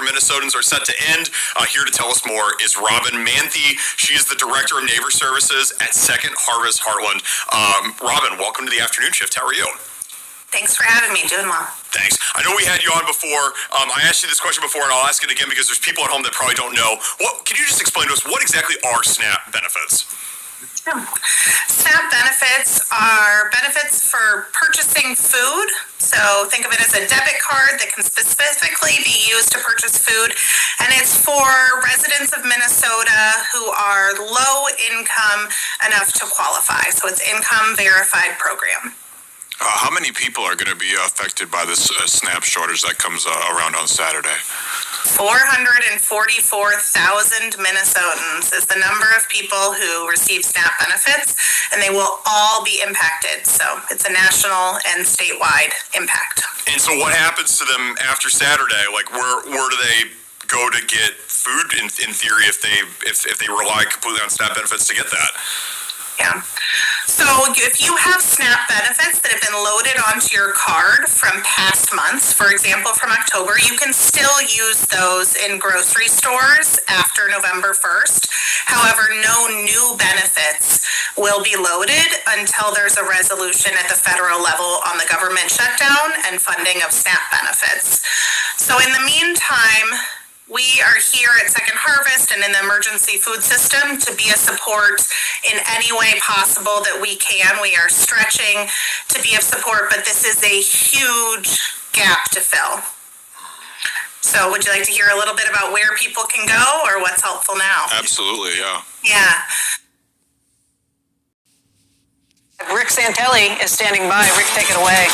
Minnesotans are set to end. Here to tell us more is Robin Manthe. She is the Director of Neighbor Services at Second Harvest Heartland. Robin, welcome to the afternoon shift. How are you? Thanks for having me. Doing well. Thanks. I know we had you on before. I asked you this question before, and I'll ask it again because there's people at home that probably don't know. Can you just explain to us what exactly are SNAP benefits? SNAP benefits are benefits for purchasing food. So think of it as a debit card that can specifically be used to purchase food. And it's for residents of Minnesota who are low income enough to qualify. So it's income verified program. How many people are going to be affected by this SNAP shortage that comes around on Saturday? 444,000 Minnesotans is the number of people who receive SNAP benefits, and they will all be impacted. So it's a national and statewide impact. And so what happens to them after Saturday? Like where do they go to get food in theory if they rely completely on SNAP benefits to get that? Yeah. So if you have SNAP benefits that have been loaded onto your card from past months, for example, from October, you can still use those in grocery stores after November 1st. However, no new benefits will be loaded until there's a resolution at the federal level on the government shutdown and funding of SNAP benefits. So in the meantime, we are here at Second Harvest and in the emergency food system to be a support in any way possible that we can. We are stretching to be of support, but this is a huge gap to fill. So would you like to hear a little bit about where people can go or what's helpful now? Absolutely, yeah. Yeah. Rick Santelli is standing by. Rick, take it away.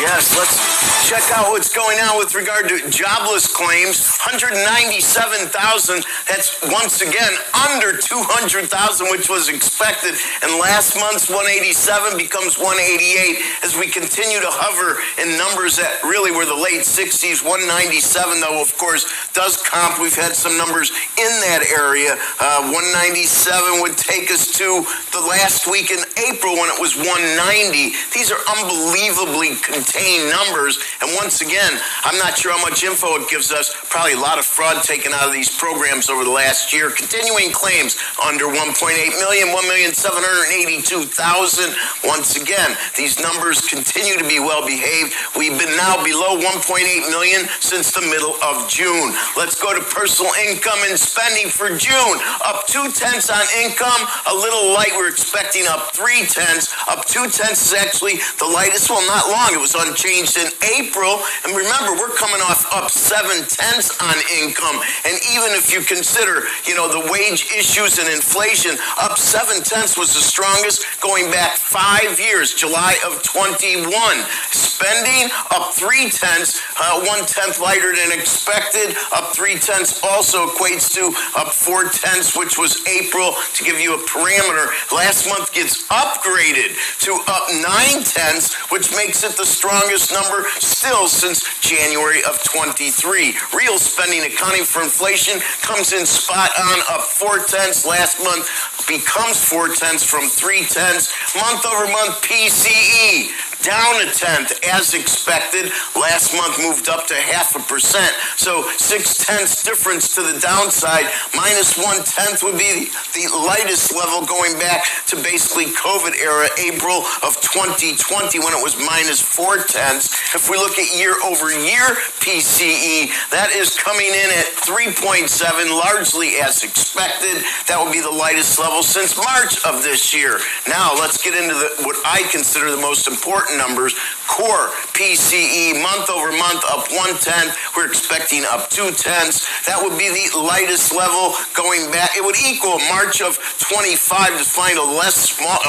Yes, let's check out what's going on with regard to jobless claims. 197,000. That's once again under 200,000, which was expected. And last month's 187 becomes 188 as we continue to hover in numbers that really were the late 60s. 197, though, of course, does comp. We've had some numbers in that area. 197 would take us to the last week in April when it was 190. These are unbelievably contained numbers. And once again, I'm not sure how much info it gives us. Probably a lot of fraud taken out of these programs over the last year. Continuing claims under 1.8 million, 1,782,000. Once again, these numbers continue to be well behaved. We've been now below 1.8 million since the middle of June. Let's go to personal income and spending for June. Up 0.2 on income, a little light. We're expecting up 0.3. Up 0.2 is actually the lightest. Well, not long. It was unchanged in April. And remember, we're coming off up 0.7 on income. And even if you consider, the wage issues and inflation, up 0.7 was the strongest going back 5 years, July of 21. Spending up 0.3, 1/10 lighter than expected. Up 0.3 also equates to up 0.4, which was April. To give you a parameter, last month gets upgraded to up 0.9, which makes it the strongest number still since January of 23. Real spending accounting for inflation comes in spot on up 0.4. Last month becomes 0.4 from 0.3. Month over month PCE down 0.1 as expected. Last month moved up to 0.5%. So 0.6 difference to the downside. Minus 1/10 would be the lightest level going back to basically COVID era, April of 2020 when it was minus 0.4. If we look at year over year PCE, that is coming in at 3.7, largely as expected. That would be the lightest level since March of this year. Now let's get into what I consider the most important numbers. Core PCE month over month up 1/10. We're expecting up 0.2. That would be the lightest level going back. It would equal March of 25 to find a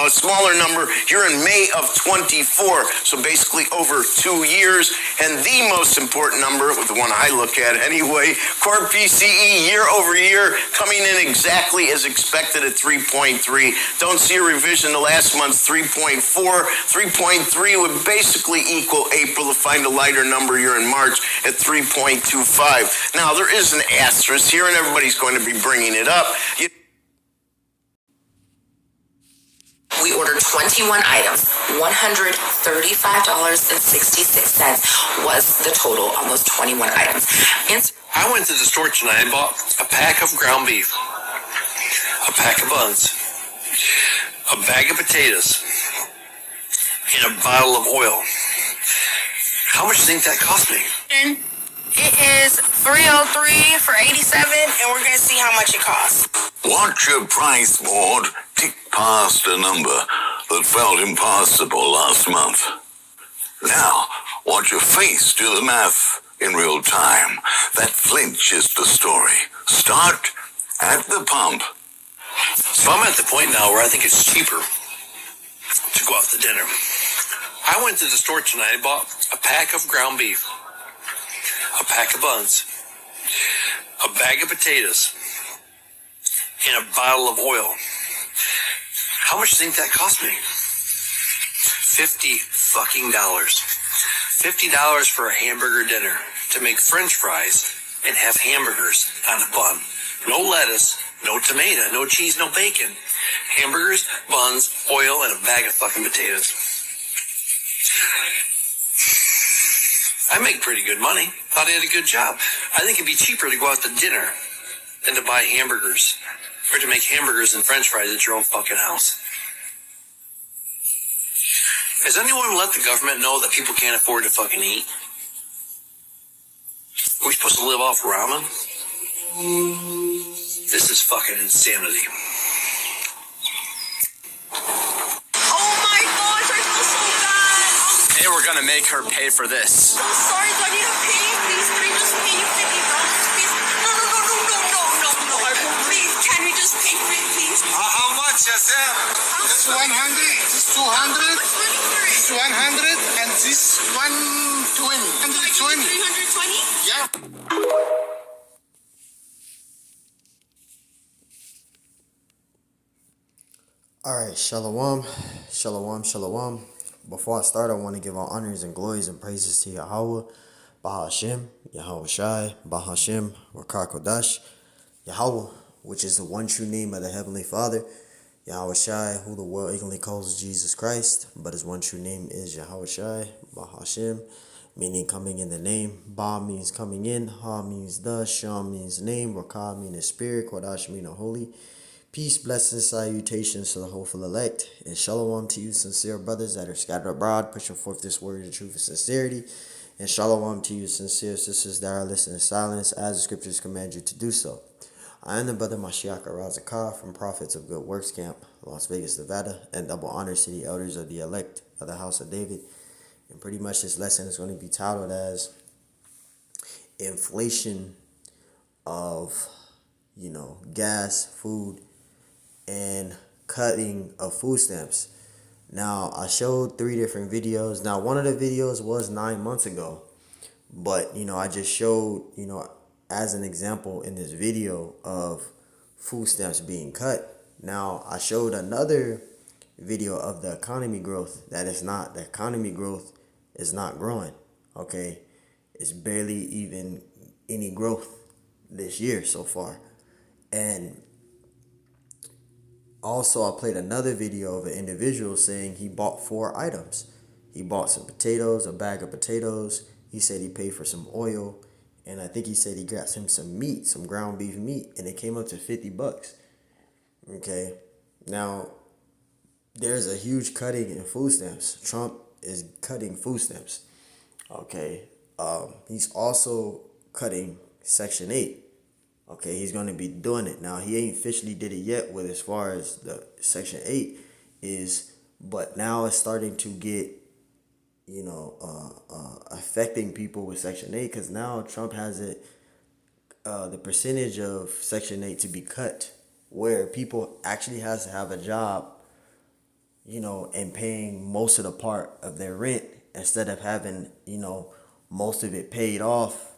smaller number. You're in May of 24. So basically over 2 years. And the most important number, the one I look at anyway, core PCE year over year coming in exactly as expected at 3.3. Don't see a revision to last month's 3.4. 3.3 would basically equal April. To find a lighter number, you're in March at 3.25. Now, there is an asterisk here, and everybody's going to be bringing it up. We ordered 21 items. $135.66 was the total on those 21 items. I went to the store tonight and bought a pack of ground beef, a pack of buns, a bag of potatoes, and a bottle of oil. How much do you think that cost me? It is $303 for 87, and we're gonna see how much it costs. Watch your price board tick past a number that felt impossible last month. Now, watch your face do the math in real time. That flinch is the story. Start at the pump. So I'm at the point now where I think it's cheaper to go out to dinner. I went to the store tonight and bought a pack of ground beef, a pack of buns, a bag of potatoes, and a bottle of oil. How much do you think that cost me? $50 fucking dollars. $50 for a hamburger dinner to make French fries and have hamburgers on a bun. No lettuce, no tomato, no cheese, no bacon. Hamburgers, buns, oil, and a bag of fucking potatoes. I make pretty good money. Thought I had a good job. I think it'd be cheaper to go out to dinner than to buy hamburgers or to make hamburgers and French fries at your own fucking house. Has anyone let the government know that people can't afford to fucking eat? Are we supposed to live off ramen? This is fucking insanity. Oh my gosh, I feel so bad. Hey, we're gonna make her pay for this. I'm so sorry, do I need to pay? Please, can I just pay you $50, please? No. Please, can we just pay for it, please? How much, Yasser? This 100, this 200, this 100, and this 120. 120. 320? Yeah. Alright, shalom. Before I start, I want to give all honors and glories and praises to Yahweh, Bahashem, Yahweh Shai, Bahashem, Rakar Kodash, Yahweh, which is the one true name of the Heavenly Father, Yahweh Shai, who the world ignorantly calls Jesus Christ, but his one true name is Yahweh Shai, Bahashem, meaning coming in the name. Ba means coming in, Ha means the, Sham means name, Rakar means spirit, Kodash means holy. Peace, blessings, salutations to the hopeful elect, and shalom to you sincere brothers that are scattered abroad, pushing forth this word of truth and sincerity, and shalom to you sincere sisters that are listening in silence as the scriptures command you to do so. I am the brother Mashiach Razakah from Prophets of Good Works Camp, Las Vegas, Nevada, and double honors to the elders of the elect of the house of David. And pretty much this lesson is going to be titled as Inflation of, gas, food, and cutting of food stamps. Now, I showed 3 different videos. Now, one of the videos was 9 months ago, but I just showed as an example in this video of food stamps being cut. Now, I showed another video of the economy growth the economy growth is not growing. Okay, it's barely even any growth this year so far. And also, I played another video of an individual saying he bought 4 items. He bought some potatoes, a bag of potatoes. He said he paid for some oil. And I think he said he got him some meat, some ground beef meat. And it came up to $50. Okay. Now, there's a huge cutting in food stamps. Trump is cutting food stamps. Okay. He's also cutting Section 8. Okay, he's going to be doing it. Now, he ain't officially did it yet with as far as the Section 8 is, but now it's starting to get, affecting people with Section 8 because now Trump has it, the percentage of Section 8 to be cut where people actually has to have a job, and paying most of the part of their rent instead of having, most of it paid off,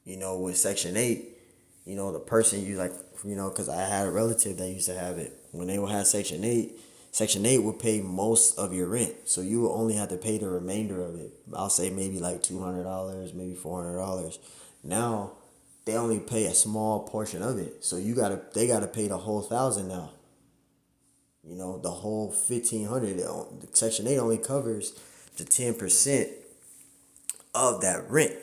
with Section 8. The person because I had a relative that used to have it. When they would have Section 8 would pay most of your rent. So you would only have to pay the remainder of it. I'll say maybe like $200, maybe $400. Now, they only pay a small portion of it. So they gotta pay the whole $1,000 now. You know, the whole 1,500. Section 8 only covers the 10% of that rent,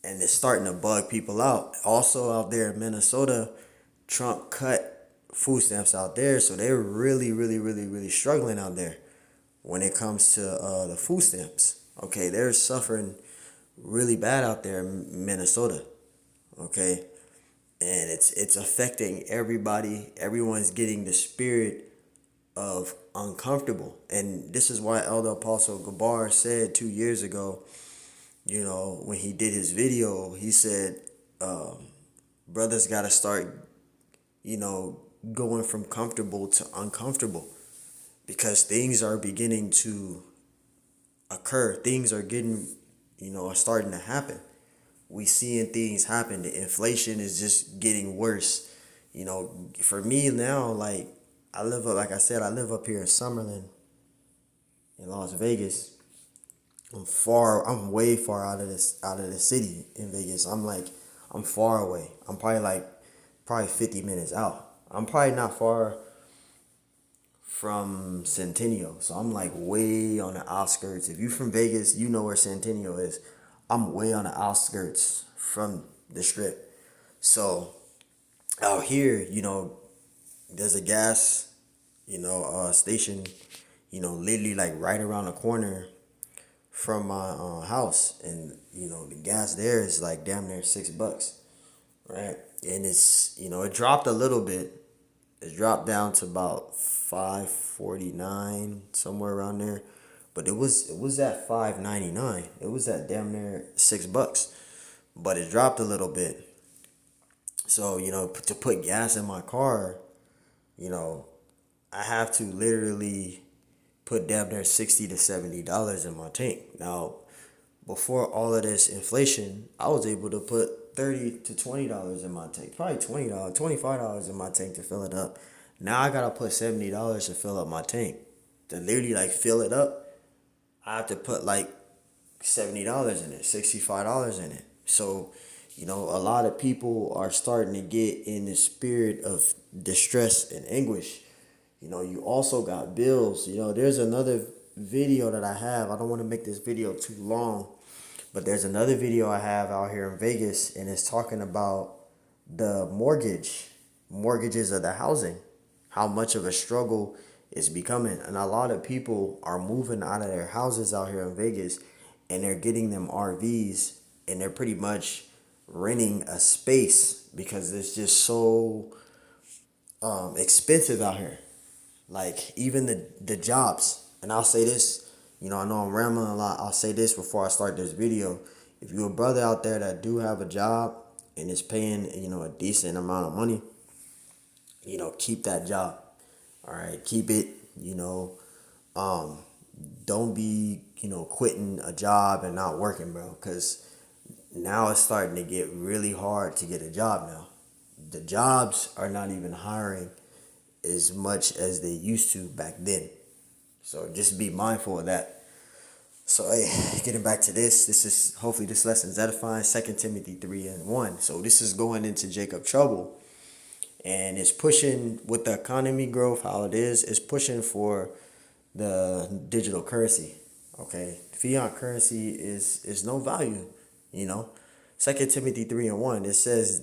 and it's starting to bug people out. Also, out there in Minnesota, Trump cut food stamps out there, so they're really struggling out there when it comes to the food stamps. Okay, they're suffering really bad out there in Minnesota. Okay, and it's affecting everybody. Everyone's getting the spirit of uncomfortable, and this is why Elder Apostle Gabar said 2 years ago, you know, when he did his video, he said, brothers got to start, you know, going from comfortable to uncomfortable, because things are beginning to occur. Things are getting, you know, are starting to happen. We seeing things happen. The inflation is just getting worse. You know, for me now, like like I said, I live up here in Summerlin in Las Vegas. I'm way far out of the city in Vegas. I'm far away. I'm probably 50 minutes out. I'm probably not far from Centennial. So I'm like way on the outskirts. If you from Vegas, you know where Centennial is. I'm way on the outskirts from the strip. So out here, you know, there's a gas, station, literally like right around the corner from my house, and the gas there is like damn near $6, right? And it's it dropped a little bit. It dropped down to about 5.49 somewhere around there, but it was at 5.99. It was at damn near $6, but it dropped a little bit. So to put gas in my car, you know, I have to literally put damn near $60 to $70 in my tank. Now, before all of this inflation, I was able to put $30 to $20 in my tank, probably $20, $25 in my tank to fill it up. Now I gotta put $70 to fill up my tank. To literally like fill it up, I have to put like $70 in it, $65 in it. So, a lot of people are starting to get in the spirit of distress and anguish. You also got bills. There's another video that I have. I don't want to make this video too long, but there's another video I have out here in Vegas, and it's talking about the mortgages of the housing, how much of a struggle it's becoming. And a lot of people are moving out of their houses out here in Vegas, and they're getting them RVs, and they're pretty much renting a space because it's just so expensive out here. Like even the jobs. And I'll say this, I know I'm rambling a lot. I'll say this before I start this video. If you're a brother out there that do have a job and is paying, a decent amount of money, keep that job. All right, keep it. Don't be, quitting a job and not working, bro, because now it's starting to get really hard to get a job now. The jobs are not even hiring as much as they used to back then. So just be mindful of that. So hey, getting back to this is hopefully this lesson is edifying. 2 Timothy 3:1. So this is going into Jacob trouble. And it's pushing with the economy growth, how it is, it's pushing for the digital currency. Okay. Fiat currency is no value, 2 Timothy 3:1, it says,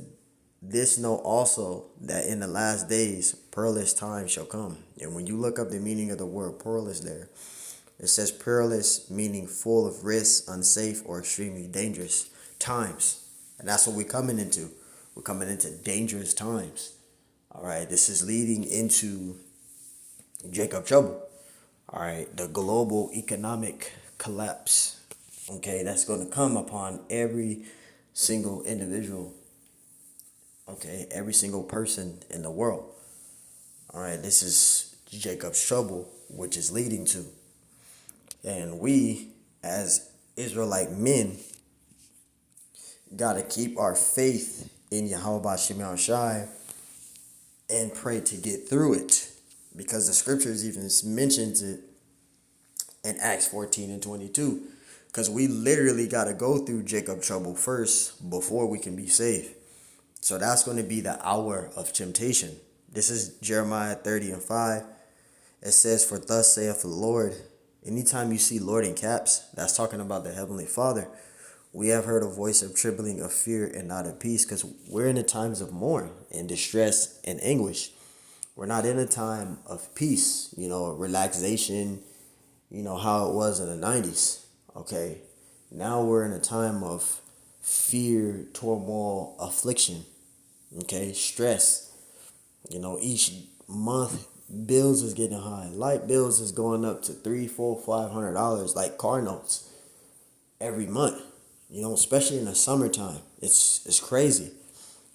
this know also that in the last days perilous times shall come. And when you look up the meaning of the word perilous there, it says perilous meaning full of risks, unsafe, or extremely dangerous times. And that's what we're coming into. We're coming into dangerous times. All right, this is leading into Jacob trouble. All right, the global economic collapse. Okay, that's going to come upon every single individual. Okay, every single person in the world. All right, this is Jacob's trouble, which is leading to. And we, as Israelite men, got to keep our faith in Yahweh Shem Shai and pray to get through it. Because the scriptures even mentions it in Acts 14:22. Because we literally got to go through Jacob trouble first before we can be saved. So that's going to be the hour of temptation. This is Jeremiah 30:5. It says, "For thus saith the Lord." Anytime you see Lord in caps, that's talking about the Heavenly Father. We have heard a voice of trembling, of fear, and not of peace, because we're in the times of mourn and distress and anguish. We're not in a time of peace, relaxation, how it was in the 90s. Okay. Now we're in a time of fear, turmoil, affliction, okay, stress. Each month bills is getting high. Light bills is going up to $3, $4, $500, like car notes every month. Especially in the summertime. It's crazy.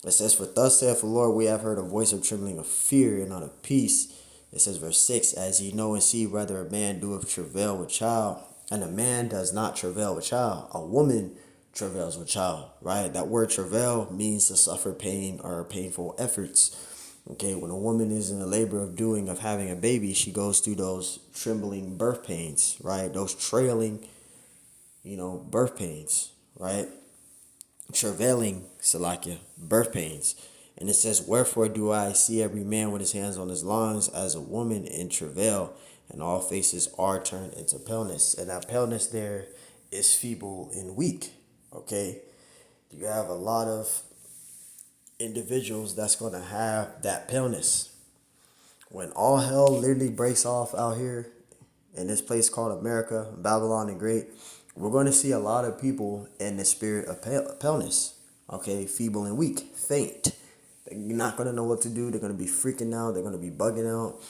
It says, "For thus saith the Lord, we have heard a voice of trembling, of fear, and not of peace." It says, verse 6, "As ye know and see, whether a man doeth travail with child, and a man does not travail with child, a woman travails with child," right? That word travail means to suffer pain or painful efforts. Okay, when a woman is in the labor of having a baby, she goes through those trembling birth pains, right? Those trailing, birth pains, right? Travailing, Salakia, birth pains. And it says, "Wherefore do I see every man with his hands on his lungs as a woman in travail, and all faces are turned into paleness." And that paleness there is feeble and weak. Okay? You have a lot of individuals that's going to have that paleness. When all hell literally breaks off out here in this place called America, Babylon the Great, we're going to see a lot of people in the spirit of paleness. Okay, feeble and weak, faint. They're not going to know what to do. They're going to be freaking out. They're going to be bugging out.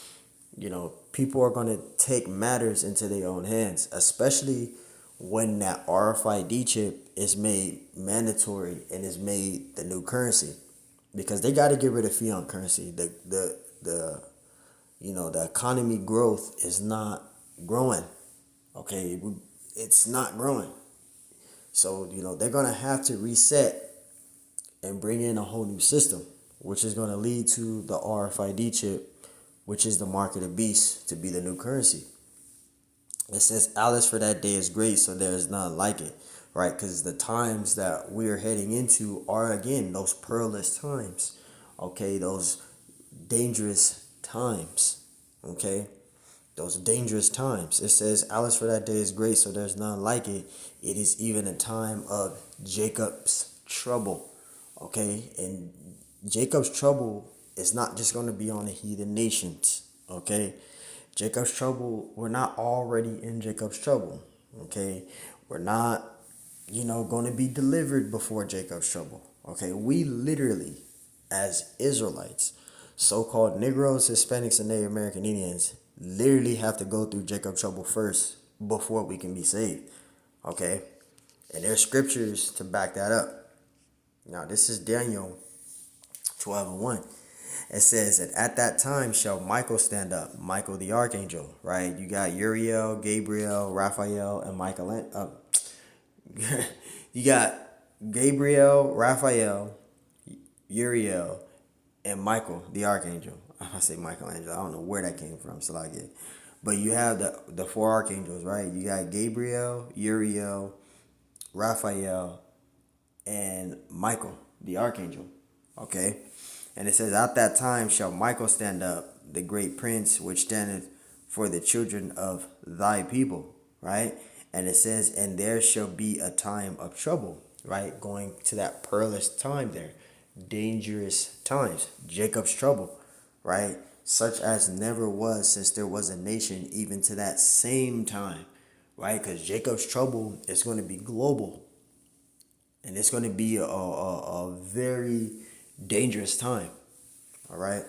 People are going to take matters into their own hands, especially when that RFID chip is made mandatory and is made the new currency, because they got to get rid of fiat currency. The economy growth is not growing. Okay, it's not growing. So, they're going to have to reset and bring in a whole new system, which is going to lead to the RFID chip, which is the mark of the beast, to be the new currency. It says, "Alice for that day is great, so there is none like it," right? Because the times that we are heading into are, again, those perilous times, okay? Those dangerous times, okay? Those dangerous times. It says, "Alice for that day is great, so there's none like it. It is even a time of Jacob's trouble." Okay, and Jacob's trouble is not just going to be on the heathen nations. Okay, Jacob's trouble, we're not already in Jacob's trouble. Okay, we're not, going to be delivered before Jacob's trouble. Okay, we literally, as Israelites, so-called Negroes, Hispanics, and Native American Indians, literally have to go through Jacob's trouble first before we can be saved. Okay, and there's scriptures to back that up. Now, this is Daniel 12:1. It says, "And at that time shall Michael stand up," Michael the archangel, right? You got Uriel, Gabriel, Raphael, and Michael. You got Gabriel, Raphael, Uriel, and Michael the archangel. I say Michelangelo. I don't know where that came from, so I get. But you have the four archangels, right? You got Gabriel, Uriel, Raphael, and Michael, the archangel. Okay? And it says, "At that time shall Michael stand up, the great prince, which standeth for the children of thy people." Right? And it says, "And there shall be a time of trouble." Right? Going to that perilous time there. Dangerous times. Jacob's trouble. Right? "Such as never was since there was a nation, even to that same time." Right? Because Jacob's trouble is going to be global. And it's going to be a very dangerous time. All right.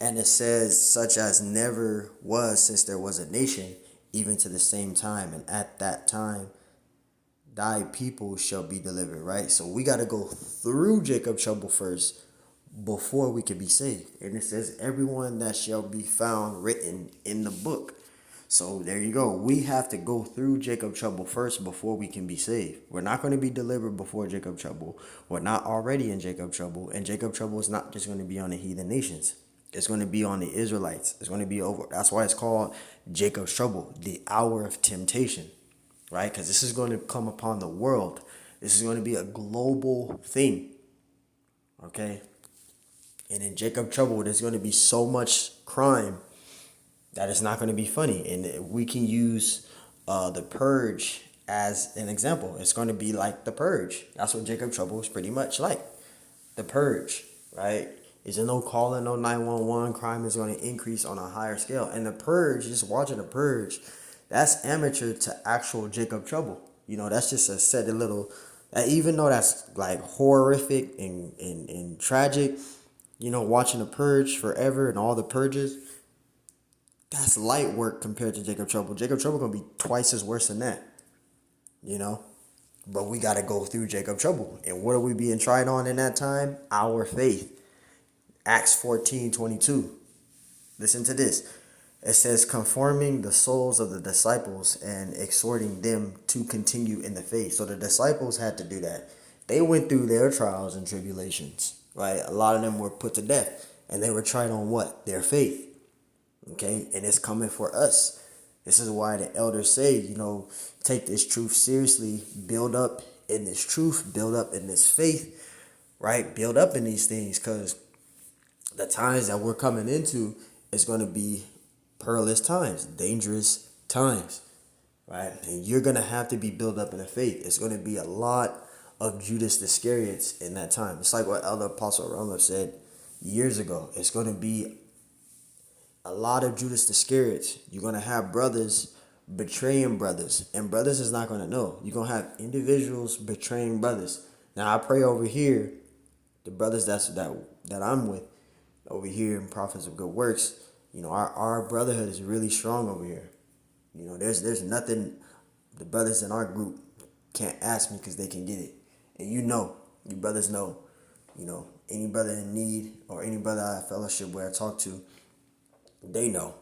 And it says, "Such as never was since there was a nation, even to the same time. And at that time, thy people shall be delivered." Right. So we got to go through Jacob's trouble first before we can be saved. And it says, "Everyone that shall be found written in the book." So there you go. We have to go through Jacob's trouble first before we can be saved. We're not going to be delivered before Jacob's trouble. We're not already in Jacob's trouble. And Jacob's trouble is not just going to be on the heathen nations. It's going to be on the Israelites. It's going to be over. That's why it's called Jacob's trouble, the hour of temptation, right? Because this is going to come upon the world. This is going to be a global thing, okay? And in Jacob's trouble, there's going to be so much crime That is not going to be funny. And we can use the purge as an example. It's going to be like the purge. That's what Jacob Trouble is pretty much like. The purge, right? Is there no calling, no 911? Crime is going to increase on a higher scale. And the purge, just watching the purge, that's amateur to actual Jacob Trouble. You know, that's just a set of little, even though that's like horrific and tragic, you know, watching the purge forever and all the purges, that's light work compared to Jacob Trouble. Jacob Trouble gonna be twice as worse than that, you know. But we gotta go through Jacob Trouble. And what are we being tried on in that time? Our faith. Acts 14:22. Listen to this. It says, conforming the souls of the disciples and exhorting them to continue in the faith. So the disciples had to do that. They went through their trials and tribulations, right? A lot of them were put to death. And they were tried on what? Their faith. Okay? And it's coming for us. This is why the elders say, you know, take this truth seriously, build up in this truth, build up in this faith, right? Build up in these things, because the times that we're coming into is going to be perilous times, dangerous times, right? And you're going to have to be built up in the faith. It's going to be a lot of Judas Iscariots in that time. It's like what Elder Apostle Rama said years ago. It's going to be a lot of Judas Iscariots. You're going to have brothers betraying brothers, and brothers is not going to know. You're going to have individuals betraying brothers. Now, I pray over here, the brothers that I'm with over here in Prophets of Good Works, you know, our brotherhood is really strong over here. You know, there's nothing the brothers in our group can't ask me because they can get it. And you brothers know, you know, any brother in need or any brother I fellowship where I talk to, they know,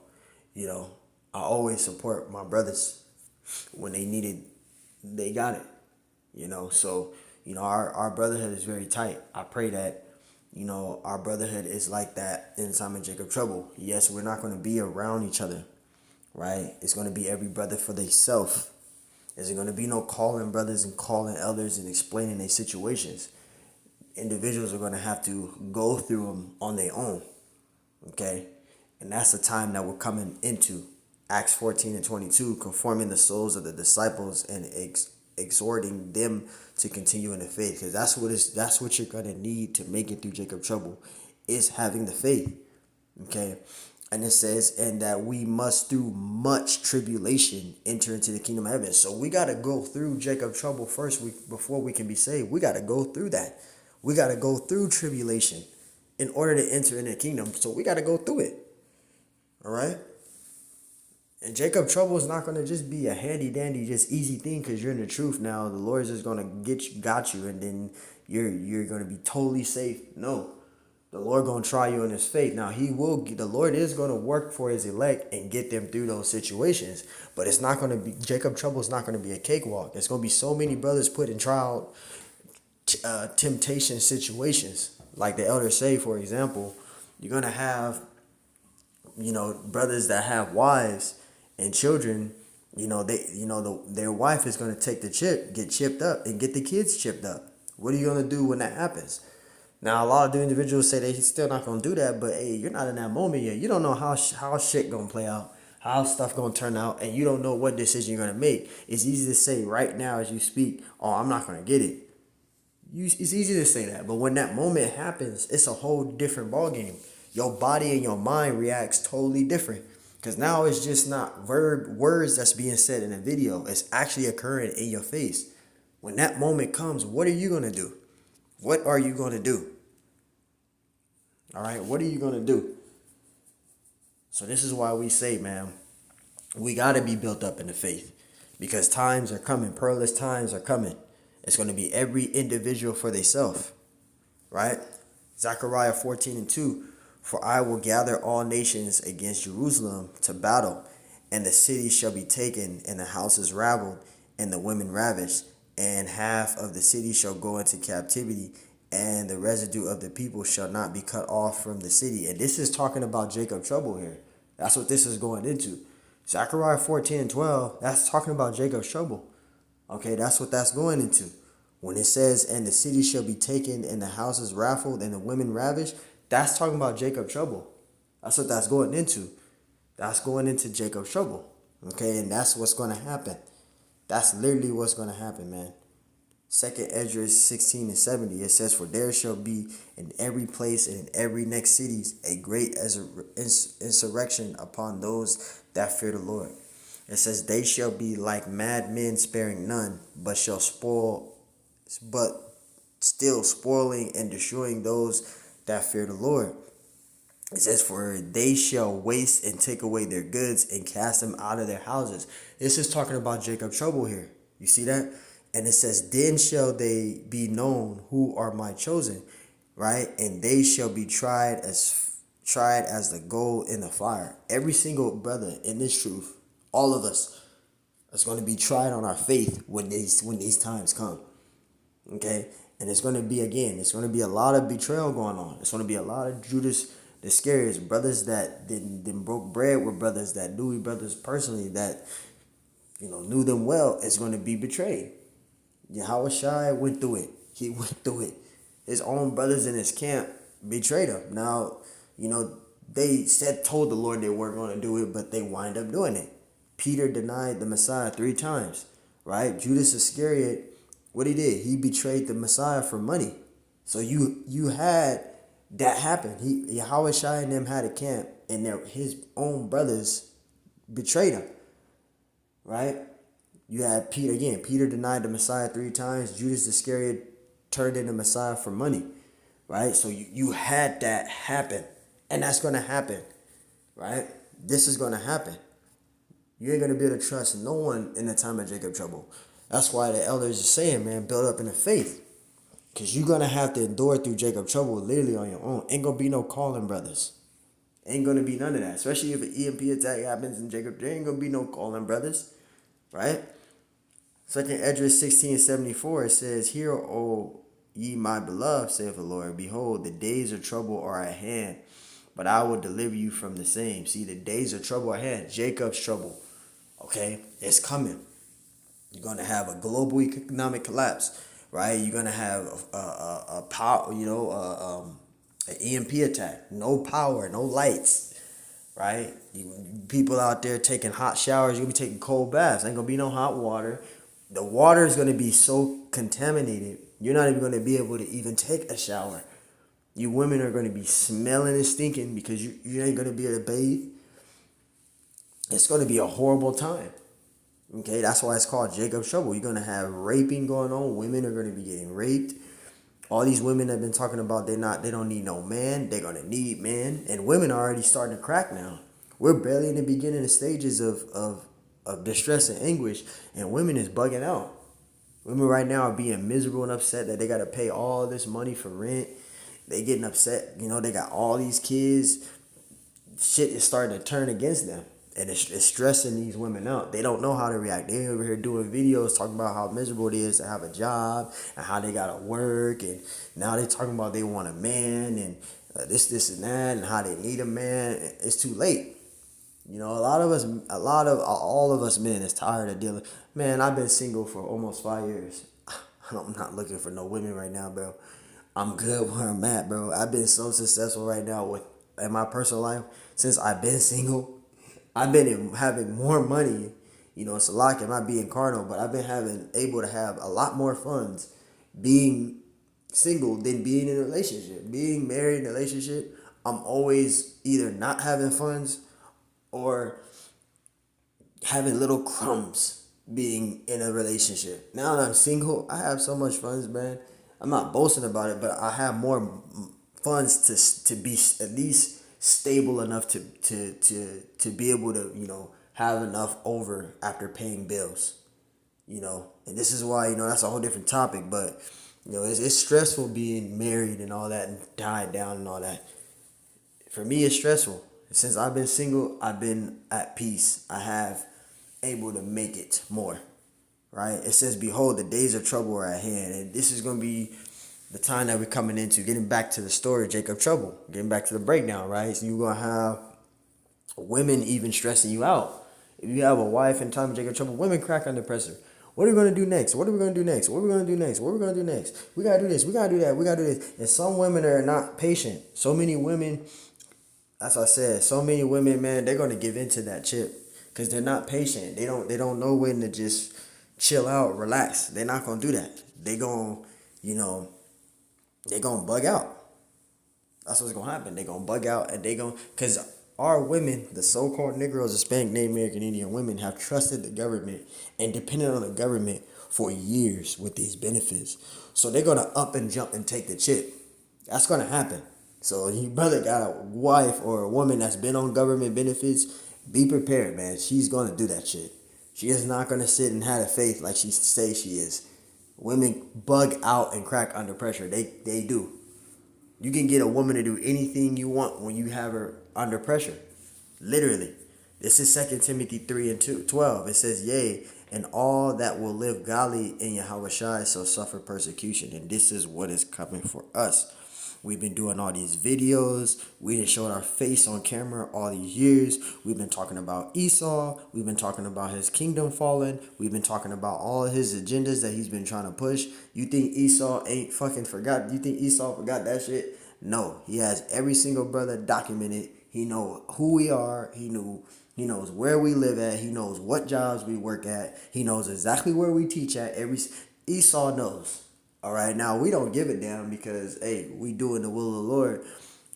you know, I always support my brothers when they need it, they got it, you know. So, you know, our brotherhood is very tight. I pray that, you know, our brotherhood is like that in time of Jacob Trouble. Yes, we're not going to be around each other, right? It's going to be every brother for themselves. There's going to be no calling brothers and calling elders and explaining their situations. Individuals are going to have to go through them on their own, okay? And that's the time that we're coming into. Acts 14:22, conforming the souls of the disciples and exhorting them to continue in the faith. Because that's what you're going to need to make it through Jacob Trouble, is having the faith, okay? And it says, and that we must through much tribulation enter into the kingdom of heaven. So we got to go through Jacob Trouble first before we can be saved. We got to go through that. We got to go through tribulation in order to enter into the kingdom. So we got to go through it. All right? And Jacob Trouble is not going to just be a handy dandy, just easy thing because you're in the truth now. The Lord is just going to got you, and then you're going to be totally safe. No. The Lord going to try you in his faith. Now, the Lord is going to work for his elect and get them through those situations. But it's not going to be, Jacob Trouble is not going to be a cakewalk. There's going to be so many brothers put in trial, temptation situations. Like the elders say, for example, you're going to have, you know, brothers that have wives and children, you know, their wife is going to take get chipped up and get the kids chipped up. What are you going to do when that happens? Now, a lot of the individuals say they're still not going to do that, but hey, you're not in that moment yet. You don't know how shit going to play out, how stuff going to turn out, and you don't know what decision you're going to make. It's easy to say right now as you speak, oh, I'm not going to get it. It's easy to say that, but when that moment happens, it's a whole different ballgame. Your body and your mind reacts totally different. Because now it's just not words that's being said in a video. It's actually occurring in your face. When that moment comes, what are you going to do? What are you going to do? All right, what are you going to do? So this is why we say, man, we got to be built up in the faith. Because times are coming. Perilous times are coming. It's going to be every individual for themselves. Right? Zechariah 14:2. For I will gather all nations against Jerusalem to battle, and the city shall be taken, and the houses raveled, and the women ravished, and half of the city shall go into captivity, and the residue of the people shall not be cut off from the city. And this is talking about Jacob Trouble here. That's what this is going into. Zechariah 14:12, that's talking about Jacob's trouble. Okay, that's what that's going into. When it says, and the city shall be taken, and the houses raffled, and the women ravished, that's talking about Jacob Trouble. That's what that's going into. That's going into Jacob's trouble. Okay, and that's what's going to happen. That's literally what's going to happen, man. Second Esdras 16 and 70, it says, "For there shall be in every place and in every next cities a great insurrection upon those that fear the Lord." It says, "They shall be like mad men, sparing none, but shall spoil, but still spoiling and destroying those that fear the Lord." It says, "For they shall waste and take away their goods and cast them out of their houses." This is talking about Jacob's trouble here. You see that? And it says, "Then shall they be known who are my chosen," right? "And they shall be tried as the gold in the fire." Every single brother in this truth, all of us, is going to be tried on our faith when these times come. Okay? And it's going to be, again, it's going to be a lot of betrayal going on. It's going to be a lot of Judas Iscariot's, brothers that didn't broke bread with brothers that knew brothers personally, that knew them well, is going to be betrayed. Yahweh Shai went through it. He went through it. His own brothers in his camp betrayed him. Now, they told the Lord they weren't going to do it, but they wind up doing it. Peter denied the Messiah 3 times, right? Judas Iscariot, what he did, he betrayed the Messiah for money. So you had that happen. Yahweh Shai and them had a camp, and his own brothers betrayed him, right? You had Peter again. Peter denied the Messiah 3 times. Judas Iscariot turned in the Messiah for money, right? So you had that happen, and that's going to happen, right? This is going to happen. You ain't going to be able to trust no one in the time of Jacob trouble. That's why the elders are saying, man, build up in the faith. Because you're going to have to endure through Jacob trouble literally on your own. Ain't going to be no calling brothers. Ain't going to be none of that. Especially if an EMP attack happens in Jacob. There ain't going to be no calling brothers. Right? Second Esdras 16:74, it says, "Hear, O ye my beloved, saith the Lord. Behold, the days of trouble are at hand, but I will deliver you from the same." See, the days of trouble at hand. Jacob's trouble. Okay? It's coming. You're going to have a global economic collapse. Right? You're going to have a power, an EMP attack. No power, no lights. Right? People out there taking hot showers. You're going to be taking cold baths. Ain't going to be no hot water. The water is going to be so contaminated, you're not even going to be able to even take a shower. You women are going to be smelling and stinking because you ain't going to be able to bathe. It's going to be a horrible time. Okay, that's why it's called Jacob's trouble. You're going to have raping going on. Women are going to be getting raped. All these women have been talking about they don't need no man. They're going to need man. And women are already starting to crack now. We're barely in the beginning stages of distress and anguish, and women is bugging out. Women right now are being miserable and upset that they got to pay all this money for rent. They getting upset. They got all these kids. Shit is starting to turn against them. And it's stressing these women out. They don't know how to react. They over here doing videos talking about how miserable it is to have a job and how they gotta work. And now they talking about they want a man and this and that and how they need a man. It's too late. All of us men is tired of dealing. Man, I've been single for almost 5 years. I'm not looking for no women right now, bro. I'm good where I'm at, bro. I've been so successful right now in my personal life since I've been single. I've been having more money. It's a lot. It might be carnal, but I've been able to have a lot more funds being single than being in a relationship. Being married in a relationship, I'm always either not having funds or having little crumbs being in a relationship. Now that I'm single, I have so much funds, man. I'm not boasting about it, but I have more funds to be at least stable enough to be able to have enough over after paying bills. And this is why that's a whole different topic, but it's stressful being married and all that and tied down and all that. For me, it's stressful. Since I've been single, I've been at peace. I have able to make it more. Right? It says, "Behold, the days of trouble are at hand." And this is going to be the time that we're coming into, getting back to the story of Jacob trouble, getting back to the breakdown, right? So you're going to have women even stressing you out. If you have a wife in time of Jacob trouble, women crack under pressure. What are we going to do next? What are we going to do next? What are we going to do next? What are we going to do next? We got to do this. We got to do that. We got to do this. And some women are not patient. So many women As I said, so many women, man, they're gonna give into that chip because they're not patient. They don't know when to just chill out, relax. They're not gonna do that. They gonna, you know, they gonna bug out. That's what's gonna happen. They gonna bug out and they gonna because our women, the so-called Negroes, Hispanic, Native American Indian women, have trusted the government and depended on the government for years with these benefits. So they're gonna up and jump and take the chip. That's gonna happen. So you brother got a wife or a woman that's been on government benefits, be prepared, man. She's gonna do that shit. She is not gonna sit and have a faith like she say she is. Women bug out and crack under pressure. They do. You can get a woman to do anything you want when you have her under pressure. Literally. This is 2 Timothy 3 and 12. It says, yea, and all that will live godly in Yahweh Shai shall suffer persecution. And this is what is coming for us. We've been doing all these videos. We didn't show our face on camera all these years. We've been talking about Esau. We've been talking about his kingdom falling. We've been talking about all his agendas that he's been trying to push. You think Esau ain't fucking forgot? You think Esau forgot that shit? No, he has every single brother documented. He know who we are. He knows where we live at. He knows what jobs we work at. He knows exactly where we teach at. Esau knows. All right, now we don't give a damn because hey, we doing the will of the Lord,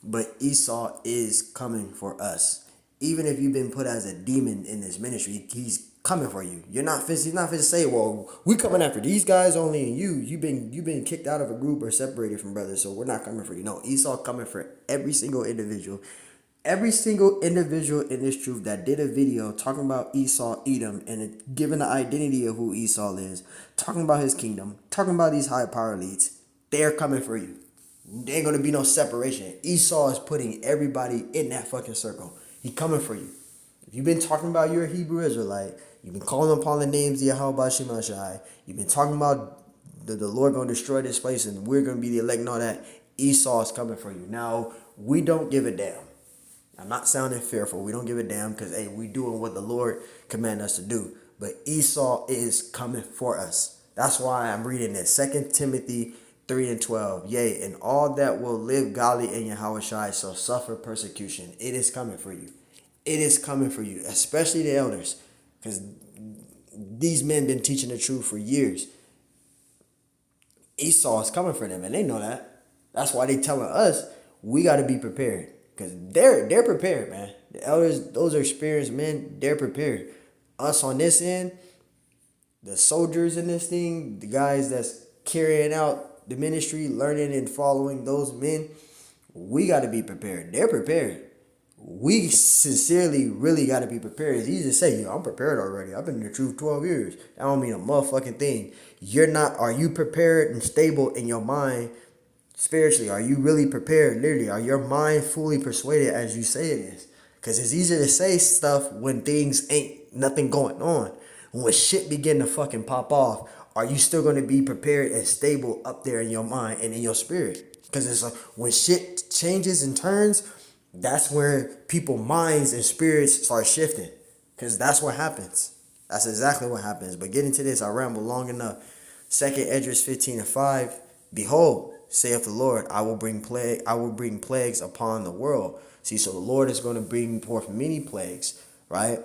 but Esau is coming for us. Even if you've been put as a demon in this ministry, he's coming for you. He's not finna say, well, we coming after these guys only, and you've been kicked out of a group or separated from brothers, so we're not coming for you. No, Esau coming for every single individual. Every single individual in this truth that did a video talking about Esau, Edom, and giving the identity of who Esau is, talking about his kingdom, talking about these high power elites, they're coming for you. There ain't gonna be no separation. Esau is putting everybody in that fucking circle. He coming for you. If you've been talking about you're a Hebrew Israelite, you've been calling upon the names of Yahweh Shemashai, you've been talking about the Lord gonna destroy this place and we're gonna be the elect and all that, Esau is coming for you. Now, we don't give a damn. I'm not sounding fearful. We don't give a damn because, hey, we doing what the Lord commanded us to do. But Esau is coming for us. That's why I'm reading this. 2 Timothy 3 and 12. Yea, and all that will live godly in Yahweh Shai shall suffer persecution. It is coming for you. It is coming for you, especially the elders. Because these men been teaching the truth for years. Esau is coming for them, and they know that. That's why they telling us we got to be prepared. Because they're prepared, man. The elders, those are experienced men, they're prepared. Us on this end, the soldiers in this thing, the guys that's carrying out the ministry, learning and following those men, we got to be prepared. They're prepared. We sincerely really got to be prepared. It's easy to say, I'm prepared already. I've been in the truth 12 years. That don't mean a motherfucking thing. You're not, are you prepared and stable in your mind? Spiritually, are you really prepared? Literally, are your mind fully persuaded as you say it is? Because it's easy to say stuff when things ain't nothing going on. When shit begin to fucking pop off, are you still going to be prepared and stable up there in your mind and in your spirit? Because it's like when shit changes and turns, that's where people's minds and spirits start shifting. Because that's what happens. That's exactly what happens. But getting to this, I rambled long enough. 2nd Esdras 15 and 5. Behold, saith the Lord, I will bring plagues upon the world. See, so the Lord is going to bring forth many plagues, right?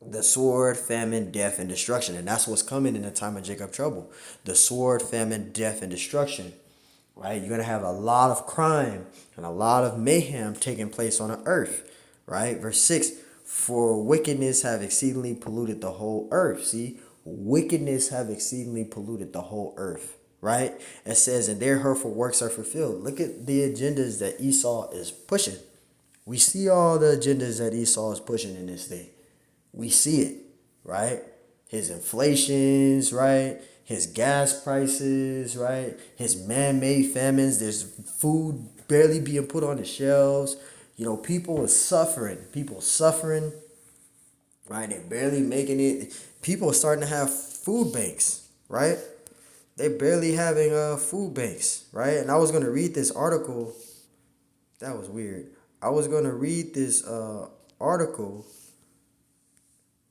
The sword, famine, death, and destruction. And that's what's coming in the time of Jacob trouble. The sword, famine, death, and destruction. Right? You're going to have a lot of crime and a lot of mayhem taking place on the earth. Right? Verse 6, for wickedness have exceedingly polluted the whole earth. See? Wickedness have exceedingly polluted the whole earth. Right? It says, and their hurtful works are fulfilled. Look at the agendas that Esau is pushing. We see all the agendas that Esau is pushing in this thing. We see it, right? His inflations, right? His gas prices, right? His man-made famines. There's food barely being put on the shelves. You know, people are suffering. People suffering, right? They're barely making it. People are starting to have food banks, right? They're barely having food banks, right? And I was going to read this article. That was weird. I was going to read this article.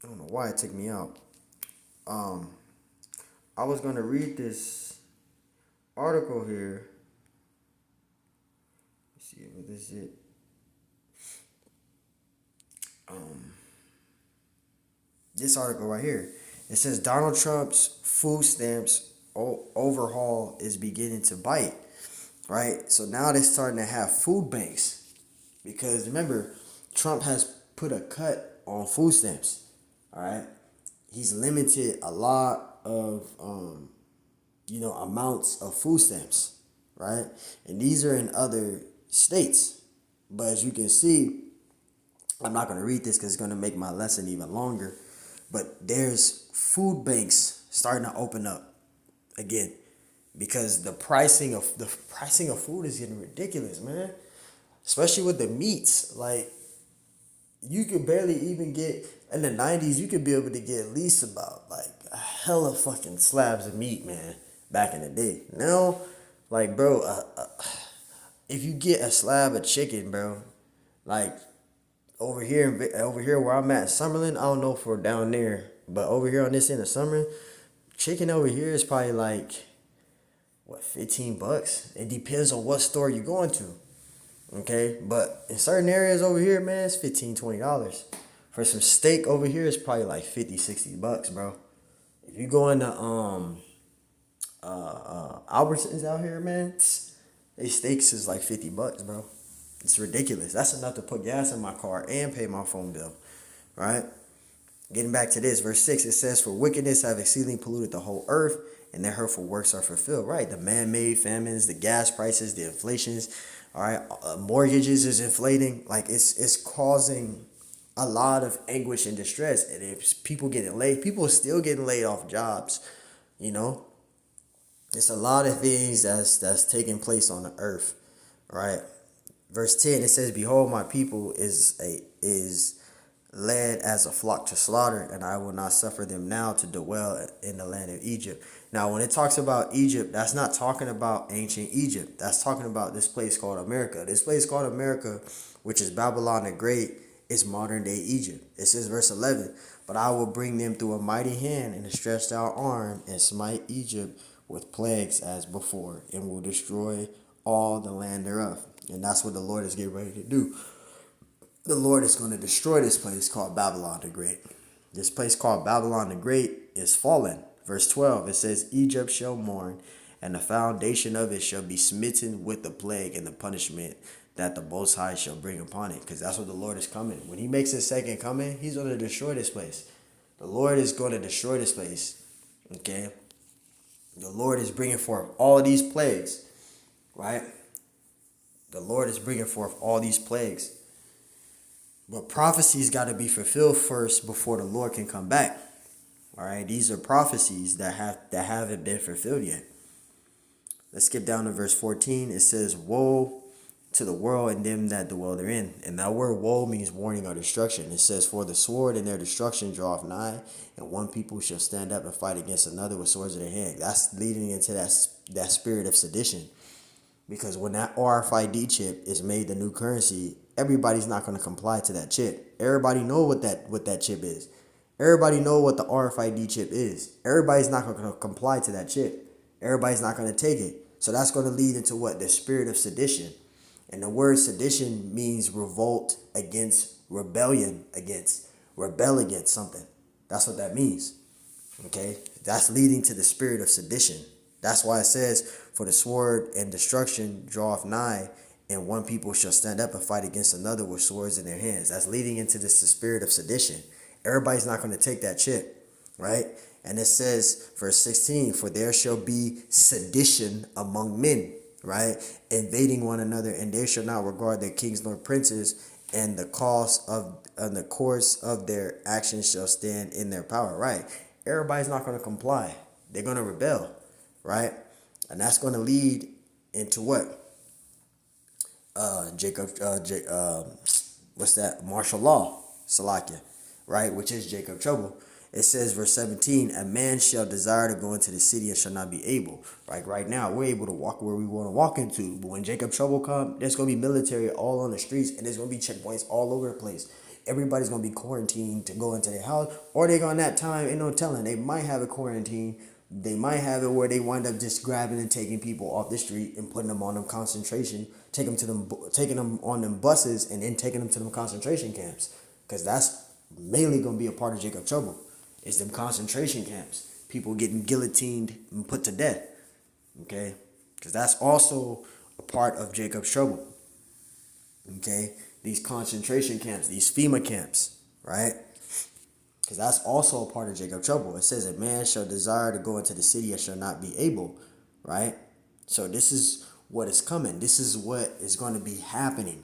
I don't know why it took me out. I was going to read this article here. Let's see if this is it. this article right here. It says Donald Trump's food stamps overhaul is beginning to bite. Right? So now they're starting to have food banks. Because remember, Trump has put a cut on food stamps. All right? He's limited a lot of amounts of food stamps, right? And these are in other states. But as you can see, I'm not going to read this because it's going to make my lesson even longer. But there's food banks starting to open up again because the pricing of food is getting ridiculous, man. Especially with the meats, like you could barely even get in the 90s. You could be able to get at least about like a hella fucking slabs of meat, man. Back in the day, now, like bro, if you get a slab of chicken, bro, like over here where I'm at in Summerlin, I don't know for down there, but over here on this end of Summerlin, chicken over here is probably like what, $15. It depends on what store you're going to. Okay, but in certain areas over here, man, it's $15-$20. For some steak over here, it's probably like $50-$60, bro. If you go into Albertsons out here, man, they steaks is like $50, bro. It's ridiculous. That's enough to put gas in my car and pay my phone bill, right? Getting back to this, verse 6, it says, "For wickedness have exceedingly polluted the whole earth, and their hurtful works are fulfilled." Right? The man-made famines, the gas prices, the inflations, all right, mortgages is inflating. Like it's causing a lot of anguish and distress. And if people are still getting laid off jobs. You know, it's a lot of things that's taking place on the earth, right? Verse 10, it says, "Behold, my people is led as a flock to slaughter, and I will not suffer them now to dwell in the land of Egypt." Now, when it talks about Egypt, that's not talking about ancient Egypt. That's talking about this place called America. This place called America, which is Babylon the Great, is modern day Egypt. It says, verse 11, "But I will bring them through a mighty hand and a stretched out arm, and smite Egypt with plagues as before, and will destroy all the land thereof." And that's what the Lord is getting ready to do. The Lord is going to destroy this place called Babylon the Great. This place called Babylon the Great is fallen. Verse 12, it says, "Egypt shall mourn, and the foundation of it shall be smitten with the plague and the punishment that the Most High shall bring upon it." Because that's what the Lord is coming. When he makes his second coming, he's going to destroy this place. The Lord is going to destroy this place. Okay? The Lord is bringing forth all of these plagues. Right? The Lord is bringing forth all these plagues. But prophecies got to be fulfilled first before the Lord can come back. All right, these are prophecies that haven't been fulfilled yet. Let's skip down to verse 14. It says, "Woe to the world and them that dwell therein." And that word woe means warning or destruction. It says, "For the sword and their destruction draweth nigh, and one people shall stand up and fight against another with swords in their hand." That's leading into that spirit of sedition. Because when that RFID chip is made the new currency, everybody's not going to comply to that chip. Everybody know what that chip is. Everybody know what the RFID chip is. Everybody's not going to comply to that chip. Everybody's not going to take it. So that's going to lead into what? The spirit of sedition. And the word sedition means revolt against, rebellion against, rebel against something. That's what that means. Okay? That's leading to the spirit of sedition. That's why it says, "For the sword and destruction draweth nigh, and one people shall stand up and fight against another with swords in their hands." That's leading into this the spirit of sedition. Everybody's not going to take that chip, right? And it says, verse 16, "For there shall be sedition among men," right? "Invading one another, and they shall not regard their kings nor princes, and the course of their actions shall stand in their power," right? Everybody's not going to comply. They're going to rebel, right? And that's going to lead into what? Martial law, Salakia, right? Which is Jacob trouble. It says, verse 17, "A man shall desire to go into the city and shall not be able." Right now, we're able to walk where we want to walk into. But when Jacob trouble comes, there's going to be military all on the streets, and there's going to be checkpoints all over the place. Everybody's going to be quarantined to go into their house. Or they're going that time, ain't no telling. They might have a quarantine. They might have it where they wind up just grabbing and taking people off the street and putting them on them concentration, taking them on them buses and then taking them to them concentration camps. because that's mainly gonna be a part of Jacob trouble. Is them concentration camps, people getting guillotined and put to death. Okay, because that's also a part of Jacob's trouble. Okay, these concentration camps, these FEMA camps, right? Because that's also a part of Jacob trouble. It says, a man shall desire to go into the city and shall not be able, right? So this is what is coming. This is what is going to be happening,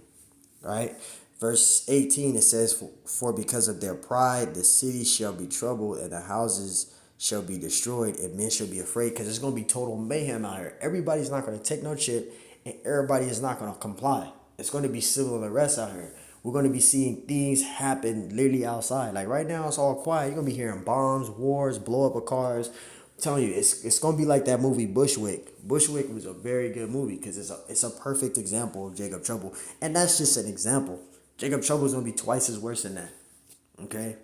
right? Verse 18, it says, for because of their pride, the city shall be troubled and the houses shall be destroyed and men shall be afraid, because it's going to be total mayhem out here. Everybody's not going to take no shit and everybody is not going to comply. It's going to be civil unrest out here. We're going to be seeing things happen literally outside. Like right now, it's all quiet. You're going to be hearing bombs, wars, blow up of cars. I'm telling you, it's going to be like that movie Bushwick. Bushwick was a very good movie because it's a perfect example of Jacob trouble. And that's just an example. Jacob trouble is going to be twice as worse than that. Okay?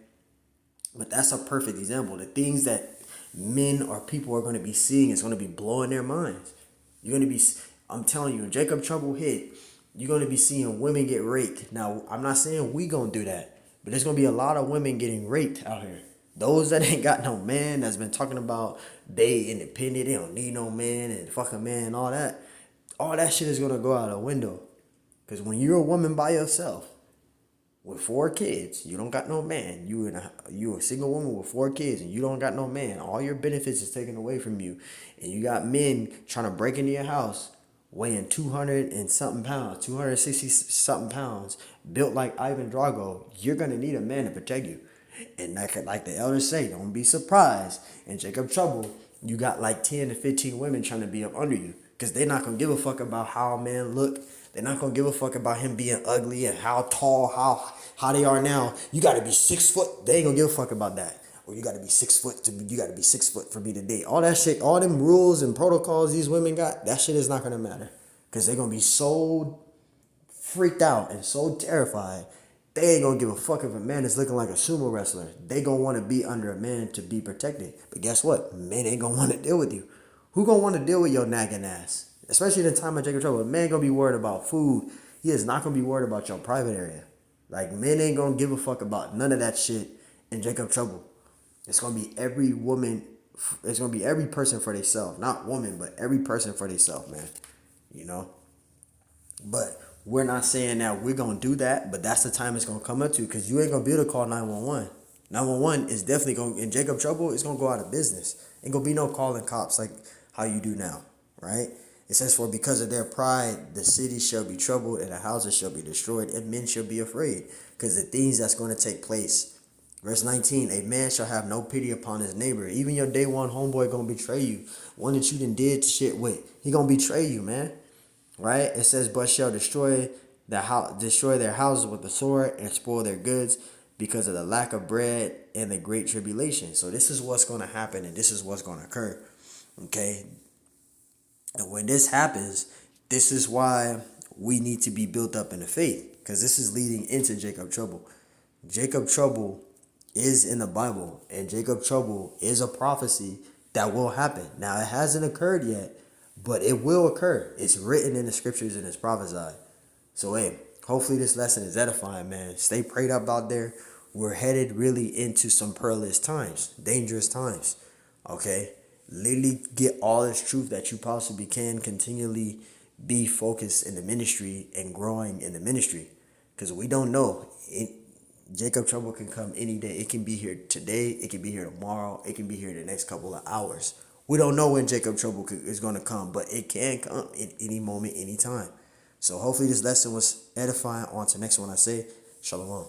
But that's a perfect example. The things that men or people are going to be seeing is going to be blowing their minds. You're going to be, I'm telling you, when Jacob trouble hit, you're going to be seeing women get raped. Now, I'm not saying we going to do that, but there's going to be a lot of women getting raped out here. Those that ain't got no man, that's been talking about they independent, they don't need no man and fuck a man and all that shit is going to go out the window. Because when you're a woman by yourself, with 4 kids, you don't got no man. You a single woman with 4 kids and you don't got no man. All your benefits is taken away from you. And you got men trying to break into your house weighing 200 and something pounds, 260 something pounds, built like Ivan Drago. You're going to need a man to protect you. And like the elders say, don't be surprised. In Jacob trouble, you got like 10 to 15 women trying to be up under you. Because they're not going to give a fuck about how a man look. They're not going to give a fuck about him being ugly and how tall, how they are now. You got to be 6 foot. They ain't going to give a fuck about that. Or you got to be 6 foot. You got to be 6 foot for me to date. All that shit, all them rules and protocols these women got, that shit is not going to matter. Because they're going to be so freaked out and so terrified. They ain't going to give a fuck if a man is looking like a sumo wrestler. They going to want to be under a man to be protected. But guess what? Men ain't going to want to deal with you. Who going to want to deal with your nagging ass? Especially in the time of Jacob trouble. A man going to be worried about food. He is not going to be worried about your private area. Like, men ain't going to give a fuck about none of that shit in Jacob trouble. It's going to be every woman. It's going to be every person for themselves. Not woman, but every person for themselves, man. You know? But we're not saying that we're going to do that, but that's the time it's going to come up to, because you ain't going to be able to call 911. 911 is definitely going, in Jacob trouble, it's going to go out of business. Ain't going to be no calling cops like how you do now, right? It says, for because of their pride, the city shall be troubled and the houses shall be destroyed and men shall be afraid, because the things that's going to take place. Verse 19, a man shall have no pity upon his neighbor. Even your day one homeboy going to betray you. One that you done did shit with. He going to betray you, man. Right? It says, but shall destroy their houses with the sword and spoil their goods because of the lack of bread and the great tribulation. So this is what's going to happen and this is what's going to occur. Okay? And when this happens, this is why we need to be built up in the faith, because this is leading into Jacob trouble. Jacob trouble is in the Bible, and Jacob trouble is a prophecy that will happen. Now, it hasn't occurred yet, but it will occur. It's written in the scriptures and it's prophesied. So, hey, hopefully this lesson is edifying, man. Stay prayed up out there. We're headed really into some perilous times, dangerous times, okay? Literally get all this truth that you possibly can. Continually be focused in the ministry and growing in the ministry, because we don't know. Jacob trouble can come any day. It can be here today. It can be here tomorrow. It can be here in the next couple of hours. We don't know when Jacob trouble is going to come, but it can come at any moment, any time. So hopefully this lesson was edifying. On to the next one I say. Shalom.